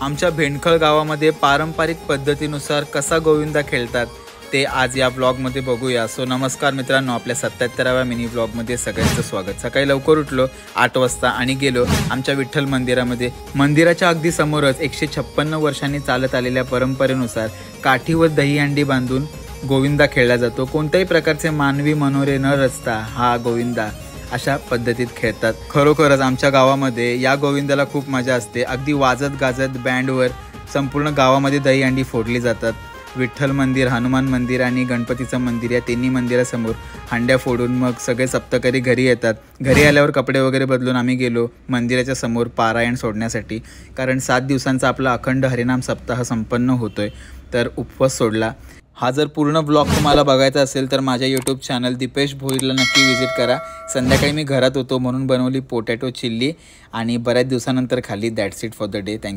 आमच्या भेंडखळ गावामध्ये पारंपरिक पद्धतीनुसार कसा गोविंदा खेळतात ते आज या ब्लॉगमध्ये बघूया। सो नमस्कार मित्रांनो, आपल्या 77व्या मिनी ब्लॉगमध्ये सगळ्यांचं स्वागत। सकाळी लवकर उठलो 8 वाजता आणि गेलो आमच्या विठ्ठल मंदिरामध्ये। मंदिराच्या अगदी समोरच 156 वर्षांनी चालत आलेल्या परंपरेनुसार काठीवर दहीहंडी बांधून गोविंदा खेळला जातो। कोणत्याही प्रकारचे मानवी मनोरे न रचता हा गोविंदा अशा पद्धतीत खेळतात। खरोखरच आमच्या गावामध्ये या गोविंदाला खूप मजा असते। अगदी वाजत गाजत बँडवर संपूर्ण गावामध्ये दहीहंडी फोडली जातात। विठ्ठल मंदिर, हनुमान मंदिर आणि गणपतीचं मंदिर या तिन्ही मंदिरासमोर हांड्या फोडून मग सगळे सप्तकरी घरी येतात। घरी आल्यावर कपडे वगैरे बदलून आम्ही गेलो मंदिराच्या समोर पारायण सोडण्यासाठी, कारण 7 दिवसांचा आपला अखंड हरिनाम सप्ताह संपन्न होतोय, तर उपवास सोडला। हा जर पूर्ण ब्लॉग तुम्हाला बघायचा असेल तर माझ्या यूट्यूब चॅनल दीपेश भोईरला नक्की विजिट करा। संध्याकाळी मी घरात होतो म्हणून बनवली पोटॅटो चिल्ली आणि बऱ्याच दिवसानंतर खाल्ली। That's it for the day. Thank you.